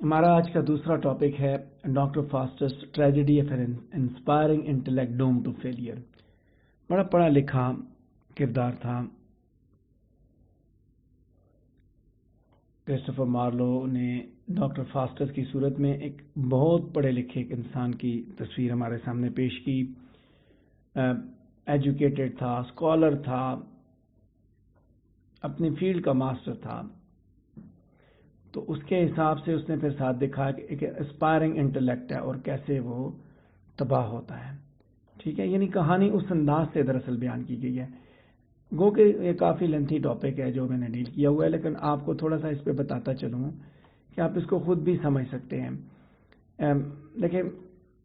ہمارا آج کا دوسرا ٹاپک ہے doctor Faustus tragedy of an inspiring intellect doom to failure. بڑا پڑھا لکھا کردار تھا کرسٹوفر مارلو نے ڈاکٹر فاسٹس کی صورت میں ایک بہت پڑھے لکھے ایک انسان کی تصویر ہمارے سامنے پیش کی۔ ایجوکیٹڈ تھا، اسکالر تھا، اپنی فیلڈ کا ماسٹر تھا، تو اس کے حساب سے اس نے پھر ساتھ دکھا کہ ایک اسپائرنگ انٹلیکٹ ہے اور کیسے وہ تباہ ہوتا ہے۔ ٹھیک ہے، یعنی کہانی اس انداز سے دراصل بیان کی گئی ہے۔ گو کہ یہ کافی لینتھی ٹاپک ہے جو میں نے ڈیل کیا ہوا ہے، لیکن آپ کو تھوڑا سا اس پہ بتاتا چلوں کہ آپ اس کو خود بھی سمجھ سکتے ہیں۔ دیکھیں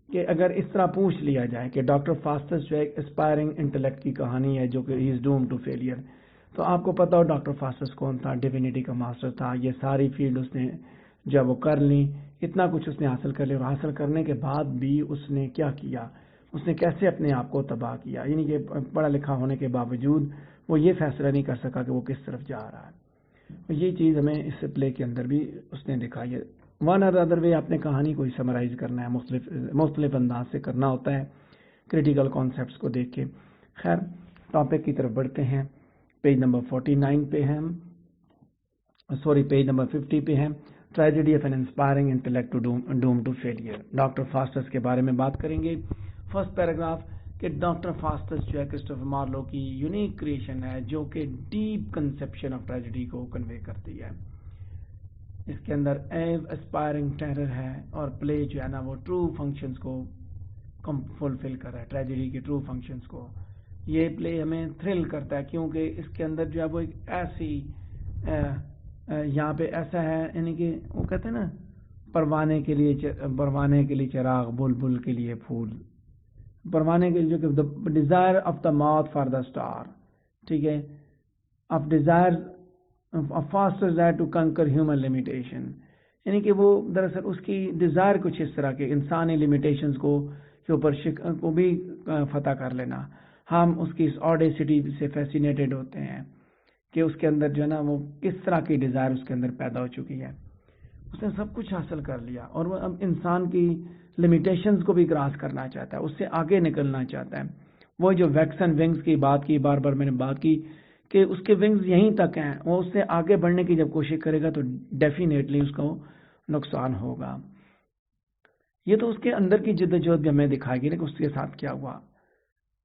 کہ اگر اس طرح پوچھ لیا جائے کہ ڈاکٹر فاسٹس جو ایک اسپائرنگ انٹلیکٹ کی کہانی ہے جو کہ ہی از ڈوم ٹو فیلئر، تو آپ کو پتا ہو ڈاکٹر فاسٹس کون تھا؟ ڈیوینٹی کا ماسٹر تھا۔ یہ ساری فیلڈ اس نے جب وہ کر لی، اتنا کچھ اس نے حاصل کر لیا، اور حاصل کرنے کے بعد بھی اس نے کیا کیا؟ اس نے کیسے اپنے آپ کو تباہ کیا؟ یعنی کہ پڑھا لکھا ہونے کے باوجود وہ یہ فیصلہ نہیں کر سکا کہ وہ کس طرف جا رہا ہے۔ یہ چیز ہمیں اس پلے کے اندر بھی اس نے دکھائی ہے۔ ون اور ادر وے آپ نے کہانی کو سمرائز کرنا ہے، مختلف انداز سے کرنا ہوتا ہے کریٹیکل کانسیپٹس کو دیکھ کے۔ خیر، ٹاپک کی طرف بڑھتے ہیں۔ پیج نمبر 49 پہ ہیں، پیج نمبر 50 پہ ہیں۔ Tragedy of an inspiring intellect doom to failure, doctor Faustus کے بارے میں بات کریں گے۔ فرسٹ پیراگراف کہ ڈاکٹر فاسٹس جو ہے کرسٹوفر مارلو کی یونیک کریشن ہے جو کہ ڈیپ کنسیپشن آف ٹریجڈی کو کنوے کرتی ہے۔ اس کے اندر ایو اسپائرنگ ٹیرر ہے، اور پلے جو ہے نا وہ ٹرو فنکشنز کو فلفل کر رہا ہے، ٹریجڈی کے ٹرو فنکشنز کو۔ یہ پلے ہمیں تھرل کرتا ہے کیونکہ اس کے اندر جو ہے وہ ایک ایسی یہاں پہ ایسا ہے، یعنی کہ وہ کہتے ہیں نا پروانے کے لیے چراغ، بلبل کے لیے پھول، پروانے کے لیے جو desire of the moth for the star, ٹھیک ہے، of desire faster desire to conquer human limitation, یعنی کہ وہ دراصل اس کی ڈیزائر کچھ اس طرح کے انسانی لمیٹیشنز کو کے اوپر کو بھی فتح کر لینا۔ ہم اس کی اس آڈیسٹی سے فیسینیٹڈ ہوتے ہیں کہ اس کے اندر جو ہے نا وہ کس طرح کی ڈیزائر اس کے اندر پیدا ہو چکی ہے۔ اس نے سب کچھ حاصل کر لیا اور وہ اب انسان کی لمیٹیشنز کو بھی کراس کرنا چاہتا ہے، اس سے آگے نکلنا چاہتا ہے۔ وہ جو ویکس اینڈ ونگز کی بات کی، بار بار میں نے بات کی کہ اس کے ونگز یہیں تک ہیں، وہ اس سے آگے بڑھنے کی جب کوشش کرے گا تو ڈیفینیٹلی اس کو نقصان ہوگا۔ یہ تو اس کے اندر کی جدوجہد بھی ہمیں دکھائے گی کہ اس کے ساتھ کیا ہوا۔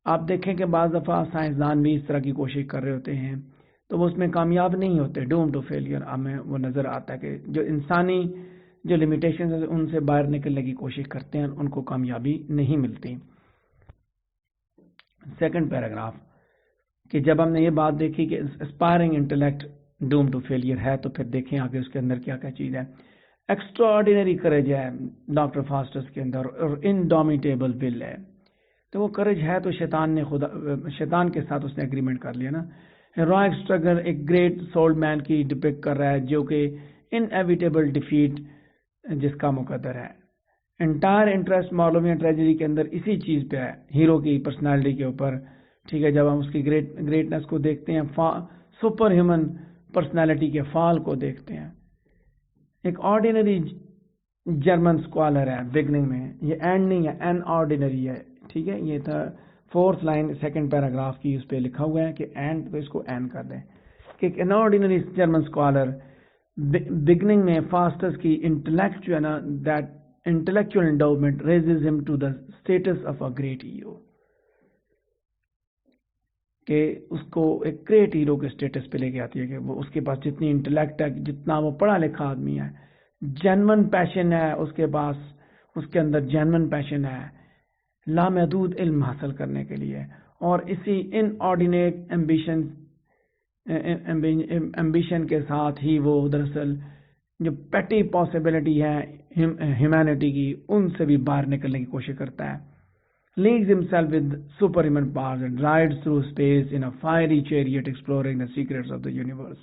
آپ دیکھیں کہ بعض دفعہ سائنسدان بھی اس طرح کی کوشش کر رہے ہوتے ہیں تو وہ اس میں کامیاب نہیں ہوتے، ڈوم ٹو فیلئر ہمیں وہ نظر آتا ہے کہ جو انسانی جو لمیٹیشنز ہیں ان سے باہر نکلنے کی کوشش کرتے ہیں، ان کو کامیابی نہیں ملتی۔ سیکنڈ پیراگراف کہ جب ہم نے یہ بات دیکھی کہ aspiring intellect doom to failure ہے، تو پھر دیکھیں آگے اس کے اندر کیا کیا چیز ہے۔ ایکسٹرا آرڈینری کریج ہے ڈاکٹر فاسٹس کے اندر، اور انڈومیٹیبل ول ہے۔ تو وہ کریج ہے تو شیطان کے ساتھ اس نے اگریمنٹ کر لیا نا۔ ہیروئک اسٹرگل ایک گریٹ سولڈ مین کی ڈپکٹ کر رہا ہے جو کہ انیویٹیبل ڈیفیٹ جس کا مقدر ہے۔ انٹائر انٹرسٹ مارلووین ٹریجڈی کے اندر اسی چیز پہ ہے، ہیرو کی پرسنالٹی کے اوپر، ٹھیک ہے۔ جب ہم اس کی گریٹنس کو دیکھتے ہیں، سپر ہیومن پرسنالٹی کے فال کو دیکھتے ہیں۔ ایک آرڈینری جرمن اسکالر ہے بگننگ میں، یہ اینڈ نہیں ہے، این آرڈینری ہے، ٹھیک ہے۔ یہ تھا فورتھ لائن سیکنڈ پیراگراف کی، اس پہ لکھا ہوا ہے کہ اینڈ، تو اس کو اینڈ کر دیں کہ an ordinary German scholar beginning میں فاسٹس کی انٹلیکٹ جو ہے نا that intellectual endowment raises him to the status of a great hero, کہ اس کو ایک گریٹ ہیرو کے اسٹیٹس پہ لے کے آتی ہے کہ وہ اس کے پاس جتنی انٹلیکٹ ہے، جتنا وہ پڑھا لکھا آدمی ہے، جینون پیشن ہے اس کے پاس، اس کے اندر جینون پیشن ہے لامحدود علم حاصل کرنے کے لیے، اور اسی ان آرڈینیٹ ایمبیشن کے ساتھ ہی وہ دراصل جو پیٹی پاسبلٹی ہے ہیومینٹی کی، ان سے بھی باہر نکلنے کی کوشش کرتا ہے۔ leagues himself with superhuman powers and rides through space in a fiery chariot exploring the secrets of the universe،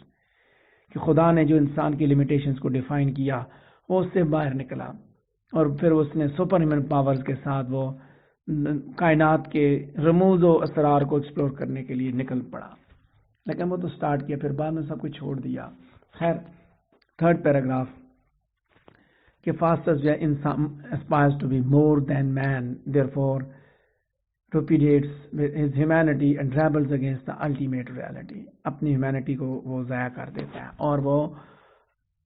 کہ خدا نے جو انسان کی لیمیٹیشنز کو ڈیفائن کیا وہ اس سے باہر نکلا، اور پھر اس نے سپر ہیومن پاورز کے ساتھ وہ کائنات کے رموز و اسرار کو ایکسپلور کرنے کے لیے نکل پڑا، لیکن وہ تو سٹارٹ کیا، پھر بعد میں سب کچھ چھوڑ دیا۔ خیر، تھرڈ پیراگراف کہ فاسٹس جو ہے انسان aspires to be more than man, therefore repudiates his humanity and rebels against the ultimate reality. اپنی ہیومینٹی کو وہ ضائع کر دیتا ہے اور وہ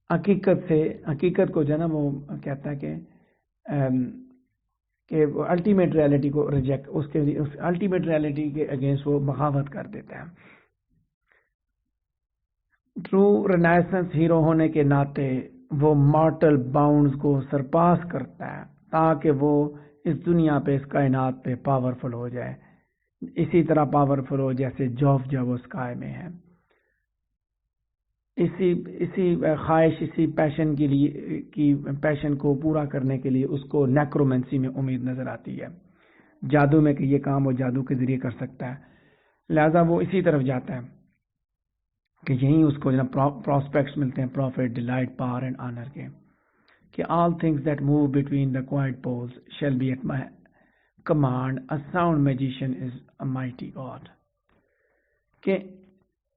حقیقت کو جو ہے نا وہ کہتا ہے کہ الٹیمیٹ ریالٹی کو ریجیکٹ، اس کے الٹیمیٹ ریالٹی کے اگینسٹ وہ بغاوت کر دیتا ہے. ٹرو رینیسنس ہیرو ہونے کے ناطے وہ مارٹل باؤنڈز کو سرپاس کرتا ہے تاکہ وہ اس دنیا پہ، اس کائنات پہ پاورفل ہو جائے، اسی طرح پاورفل ہو جیسے جوف وہ اسکائی میں ہے. اسی خواہش، اسی پیشن کے لیے کی پیشن کو پورا کرنے کے لیے اس کو نیکرومنسی میں امید نظر آتی ہے، جادو میں کہ یہ کام وہ جادو کے ذریعے کر سکتا ہے. لہذا وہ اسی طرف جاتا ہے کہ یہیں اس کو پراسپیکٹس ملتے ہیں profit, delight, power and honour کے، کہ all things that move between the quiet poles shall be at my command. A sound magician is a mighty God. کہ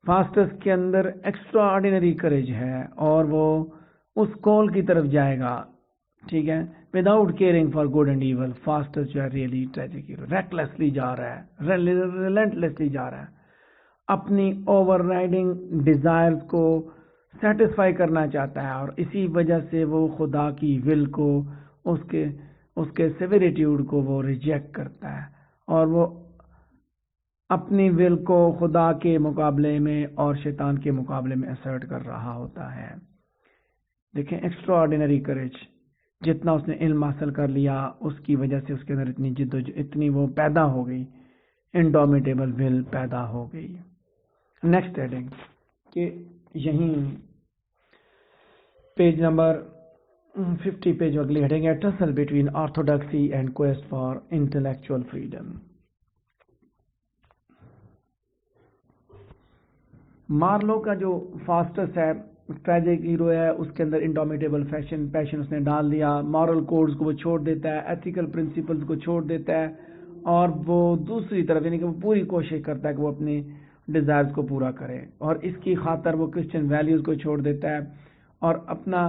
فاسٹس کے اندر ایکسٹرا آرڈینری کریج ہے اور وہ اس کال کی طرف جائے گا، ٹھیک ہے، without caring for good and evil. Faustus جو ہے ریئلی ٹریجک ہیرو، ریکلیسلی جا رہا ہے، ریلنٹلیسلی جا رہا ہے، اپنی اوور رائڈنگ ڈیزائرز کو سیٹسفائی کرنا چاہتا ہے اور اسی وجہ سے وہ خدا کی ول کو، اس کے سیوریٹیوڈ کو وہ ریجیکٹ کرتا ہے اور وہ اپنی ول کو خدا کے مقابلے میں اور شیطان کے مقابلے میں اسرٹ کر رہا ہوتا ہے. دیکھیں ایکسٹرا آرڈینری کریج، جتنا اس نے علم حاصل کر لیا اس کی وجہ سے اس کے اندر اتنی وہ پیدا ہو گئی، انڈومیٹیبل ول پیدا ہو گئی. نیکسٹ ہیڈنگ کہ یہیں پیج نمبر 50 پہ جو اگلی ہیڈنگ ہے، tussle between orthodoxy and quest for intellectual freedom. Marlowe کا جو فاسٹس ہے، ٹریجک ہیرو ہے، اس کے اندر انڈومیٹیبل پیشن اس نے ڈال دیا، مورل کوڈز کو وہ چھوڑ دیتا ہے، ایتھیکل پرنسپلز کو چھوڑ دیتا ہے اور وہ دوسری طرف یعنی کہ وہ پوری کوشش کرتا ہے کہ وہ اپنی ڈیزائرز کو پورا کرے اور اس کی خاطر وہ کرسچن ویلیوز کو چھوڑ دیتا ہے اور اپنا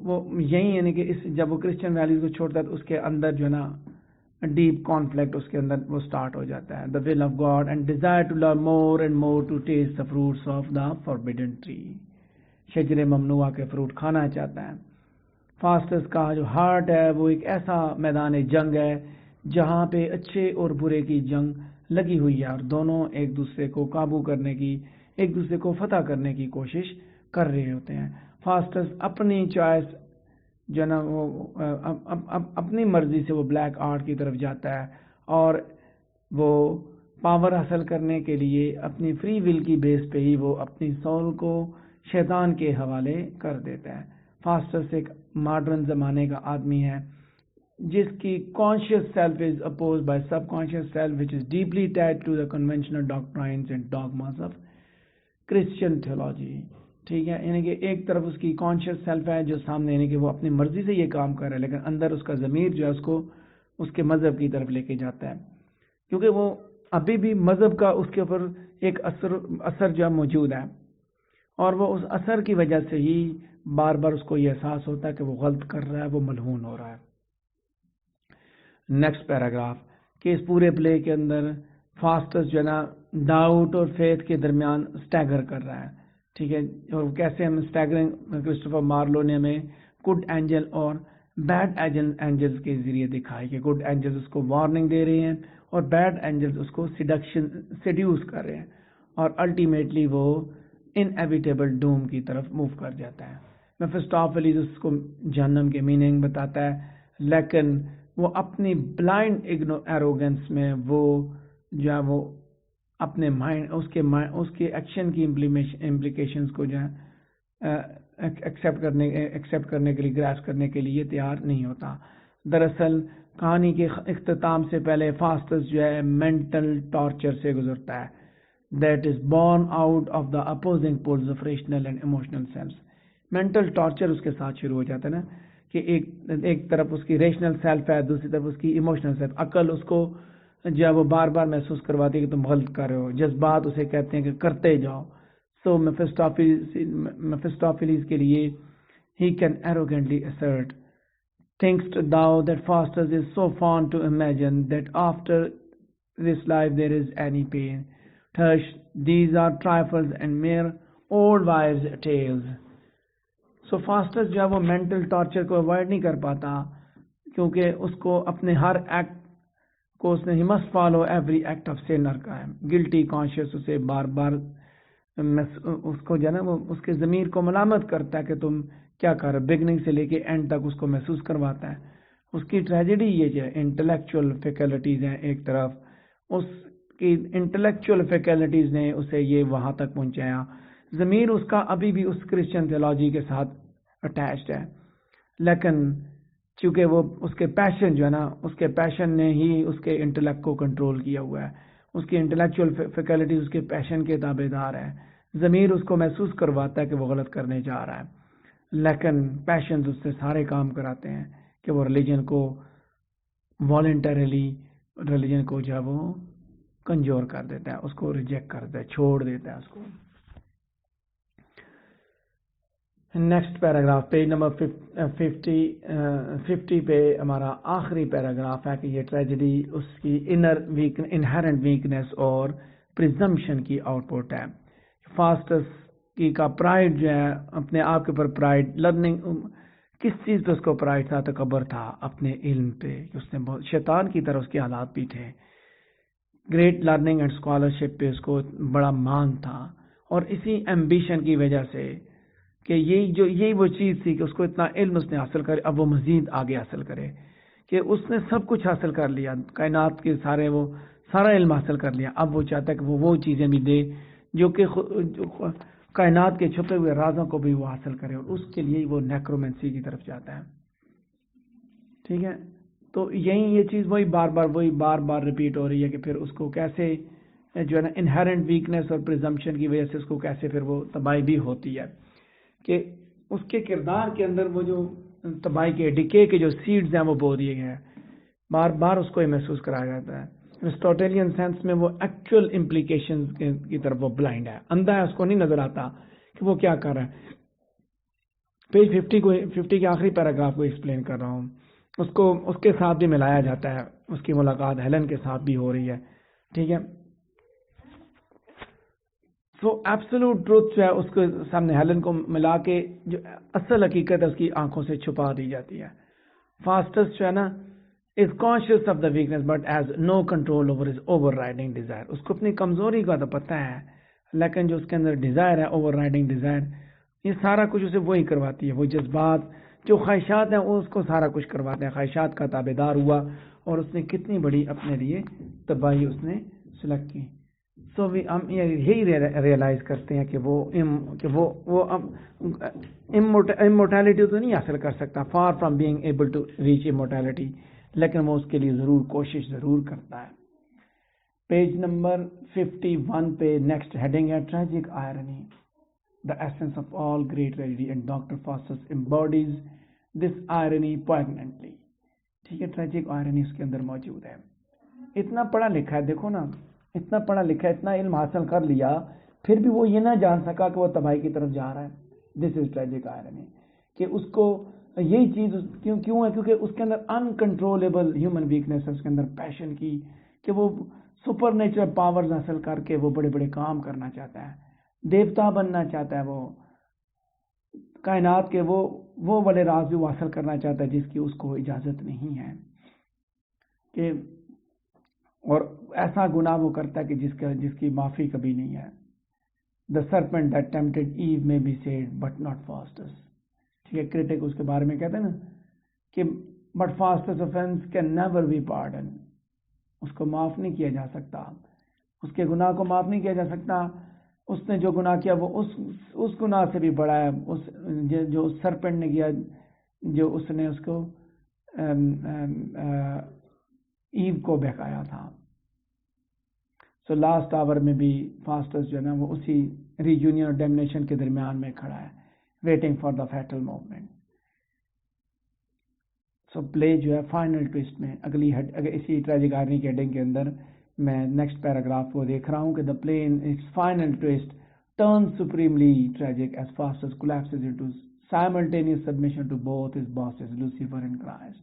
وہ یہی یعنی کہ جب وہ کرسچن ویلیوز کو چھوڑتا ہے تو اس کے اندر جو ہے نا ڈیپ کانفلکٹ اس کے اندر وہ سٹارٹ ہو جاتا ہے. The will of God and desire to learn more and more to taste the fruits of the forbidden tree. شجر ممنوعہ کے فروٹ کھانا چاہتا ہے. فاسٹس کا جو ہارٹ ہے وہ ایک ایسا میدان جنگ ہے جہاں پہ اچھے اور برے کی جنگ لگی ہوئی ہے اور دونوں ایک دوسرے کو قابو کرنے کی، ایک دوسرے کو فتح کرنے کی کوشش کر رہے ہوتے ہیں. فاسٹس اپنی چوائس جو ہے نا وہ اپنی مرضی سے وہ بلیک آرٹ کی طرف جاتا ہے اور وہ پاور حاصل کرنے کے لیے اپنی فری ول کی بیس پہ ہی وہ اپنی سول کو شیطان کے حوالے کر دیتا ہے. فاسٹس ایک ماڈرن زمانے کا آدمی ہے جس کی conscious self is opposed by subconscious self which is deeply tied to the conventional doctrines and dogmas of Christian theology. ٹھیک ہے، یعنی کہ ایک طرف اس کی کانشیس سیلف ہے جو سامنے یعنی کہ وہ اپنی مرضی سے یہ کام کر رہا ہے لیکن اندر اس کا ضمیر جو ہے اس کو اس کے مذہب کی طرف لے کے جاتا ہے کیونکہ وہ ابھی بھی مذہب کا اس کے اوپر ایک اثر جو ہے موجود ہے اور وہ اس اثر کی وجہ سے ہی بار بار اس کو یہ احساس ہوتا ہے کہ وہ غلط کر رہا ہے، وہ ملعون ہو رہا ہے. نیکسٹ پیراگراف کہ اس پورے پلے کے اندر فاسٹس جو ہے نا ڈاؤٹ اور فیتھ کے درمیان سٹیگر کر رہا ہے. ٹھیک ہے، اور کیسے ہم سٹیگرنگ کرسٹوفر مارلو نے ہمیں گڈ اینجل اور بیڈ اینجلز کے ذریعے دکھائی کہ گڈ اینجلز اس کو وارننگ دے رہے ہیں اور بیڈ اینجلز اس کو سیڈیوس کر رہے ہیں اور الٹیمیٹلی وہ انیویٹیبل ڈوم کی طرف موو کر جاتا ہے. میفسٹوفیلیس اس کو جہنم کے میننگ بتاتا ہے لیکن وہ اپنی بلائنڈ ایروگنس میں وہ جو ہے وہ اپنے مائنڈ اس کے ایکشن کی امپلیکیشنز کو جو ہے ایکسیپٹ کرنے کے لیے گراسپ کرنے کے لیے تیار نہیں ہوتا. دراصل کہانی کے اختتام سے پہلے فاسٹس جو ہے مینٹل ٹارچر سے گزرتا ہے that is born out of the opposing poles of rational and emotional selves. Mental torture اس کے ساتھ شروع ہو جاتا ہے نا کہ ایک طرف اس کی ریشنل سیلف ہے، دوسری طرف اس کی ایموشنل سیلف. عقل اس کو جب وہ بار بار محسوس کرواتی ہے کہ تم غلط کر رہے ہو، جذبات اسے کہتے ہیں کہ کرتے جاؤ. سو میفسٹوفیلیس کے لیے he can arrogantly assert, think'st thou that Faustus is so fond to imagine that after this life there is any pain? Tush, these are trifles and mere old wives' tales. So Faustus جو ہے وہ mental torture کو avoid نہیں کر پاتا کیونکہ اس کو اپنے ہر ایکٹ کو اس نے he must follow every act of sin or crime. guilty conscious اسے بار بار اس کو جو ہے نا وہ اس کے ضمیر کو ملامت کرتا ہے کہ تم کیا کر رہے، بگننگ سے لے کے اینڈ تک اس کو محسوس کرواتا ہے. اس کی ٹریجڈی یہ جو ہے انٹلیکچوئل فیکلٹیز ہیں، ایک طرف اس کی انٹلیکچوئل فیکلٹیز نے اسے یہ وہاں تک پہنچایا. ضمیر اس کا ابھی بھی اس کرسچن تھیولوجی کے ساتھ اٹیچڈ ہے، لیکن چونکہ وہ اس کے پیشن جو ہے نا اس کے پیشن نے ہی اس کے انٹلیکٹ کو کنٹرول کیا ہوا ہے. اس کی انٹلیکچوئل فیکلٹیز اس کے پیشن کے تابع دار ہے. ضمیر اس کو محسوس کرواتا ہے کہ وہ غلط کرنے جا رہا ہے، لیکن پیشنز اس سے سارے کام کراتے ہیں کہ وہ ریلیجن کو والنٹریلی ریلیجن کو جو ہے وہ کنجور کر دیتا ہے، اس کو ریجیکٹ کر دیتا ہے، چھوڑ دیتا ہے اس کو. نیکسٹ پیراگراف پیج نمبر 50 پہ ہمارا آخری پیراگراف ہے کہ یہ ٹریجڈی اس کی انہرنٹ ویکنس اور پریزمپشن کی آؤٹ پٹ ہے. فاسٹس کی کا پرائڈ جو ہے اپنے آپ کے اوپر پرائڈ، لرننگ کس چیز پہ اس کو پرائڈ تھا؟ تکبر تھا اپنے علم پہ. اس نے بہت شیطان کی طرح اس کے حالات بھی تھے. گریٹ لرننگ اینڈ اسکالرشپ پہ اس کو بڑا مان تھا، اور اسی ایمبیشن کی وجہ سے کہ یہی وہ چیز تھی کہ اس کو اتنا علم اس نے حاصل کرے، اب وہ مزید آگے حاصل کرے، کہ اس نے سب کچھ حاصل کر لیا، کائنات کے سارا علم حاصل کر لیا. اب وہ چاہتا ہے کہ وہ چیزیں بھی دے جو کہ کائنات کے چھپے ہوئے رازوں کو بھی وہ حاصل کرے، اور اس کے لیے وہ نیکرومینسی کی طرف جاتا ہے. ٹھیک ہے، تو یہ چیز وہی بار بار ریپیٹ ہو رہی ہے کہ پھر اس کو کیسے جو ہے نا انہرنٹ ویکنس اور پریزمپشن کی وجہ سے اس کو کیسے پھر وہ تباہی بھی ہوتی ہے، کہ اس کے کردار کے اندر وہ جو تباہی کے ڈکے کے جو سیڈز ہیں وہ بو دیے گئے ہیں. بار بار اس کو یہ محسوس کرایا جاتا ہے. ایرسٹوٹیلین سینس میں وہ ایکچوئل امپلیکیشنز کی طرف وہ بلائنڈ ہے، اندھا ہے، اس کو نہیں نظر آتا کہ وہ کیا کر رہا ہے. پیج 50 کے آخری پیراگراف کو ایکسپلین کر رہا ہوں. اس کے ساتھ بھی ملایا جاتا ہے، اس کی ملاقات ہیلن کے ساتھ بھی ہو رہی ہے. ٹھیک ہے، سو ایبسولوٹ ٹروتھ جو ہے اس کے سامنے ہیلن کو ملا کے جو اصل حقیقت ہے اس کی آنکھوں سے چھپا دی جاتی ہے. فاسٹس جو ہے نا is conscious of the weakness but has no control over his overriding desire. اس کو اپنی کمزوری کا تو پتہ ہے، لیکن جو اس کے اندر ڈیزائر ہے، اوور رائڈنگ ڈیزائر، یہ سارا کچھ اسے وہی کرواتی ہے. وہ جذبات جو خواہشات ہیں وہ اس کو سارا کچھ کرواتے ہیں. خواہشات کا تابع دار ہوا اور اس نے کتنی بڑی اپنے لیے تباہی اس نے سلیکٹ کی. سو ہم یہی ریئلائز کرتے ہیں کہ وہ امورٹیلٹی تو نہیں حاصل کر سکتا، far from being able to reach immortality, لیکن وہ اس کے لیے کوشش ضرور کرتا ہے. پیج نمبر 51 پہ نیکسٹ ہیڈنگ ہے tragic irony, the essence of all great tragedy, and Dr. Faustus embodies this irony poignantly. ٹھیک ہے، ٹریجک آئرنی اس کے اندر موجود ہے. اتنا پڑھا لکھا ہے، دیکھو نا، اتنا پڑھا لکھا ہے، اتنا علم حاصل کر لیا، پھر بھی وہ یہ نہ جان سکا کہ وہ تباہی کی طرف جا رہا ہے. دس از ٹریجک آئرنی، کہ اس کو یہی چیز کیوں ہے؟ کیونکہ اس کے اندر انکنٹرولیبل ہیومن ویکنیس ہے اس کے اندر، پیشن کی، کہ وہ سپر نیچرل پاورز حاصل کر کے وہ بڑے بڑے کام کرنا چاہتا ہے، دیوتا بننا چاہتا ہے، وہ کائنات کے وہ بڑے راز بھی وہ حاصل کرنا چاہتا ہے جس کی اس کو اجازت نہیں ہے، کہ اور ایسا گناہ وہ کرتا ہے کہ جس کی معافی کبھی نہیں ہے. The serpent that tempted Eve may be saved but not Faustus. ٹھیک ہے، کرٹک اس کے بارے میں کہتے ہیں نا کہ but Faustus' offense can never be pardoned. اس کو معاف نہیں کیا جا سکتا، اس کے گناہ کو معاف نہیں کیا جا سکتا. اس نے جو گناہ کیا وہ اس گناہ سے بھی بڑا ہے، جو سرپنٹ نے کیا، جو اس نے اس کو ایو کو بہکایا تھا. سو لاسٹ آور میں بھی فاسٹس جو ہے نا وہ اسی ری یونین اور ڈیمنیشن کے درمیان میں کھڑا ہے، waiting for the fatal moment. So play جو ہے فائنل ٹوسٹ میں اگر اسی ٹریجک آئرنی کے ہیڈنگ کے اندر میں نیکسٹ پیراگراف کو دیکھ رہا ہوں کہ the play in its final twist turn supremely tragic as Faustus collapses into simultaneous submission to both his bosses Lucifer and Christ.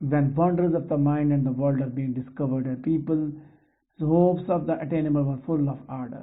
When wonders of the mind and the world are being discovered and people's hopes of the attainable were full of ardor.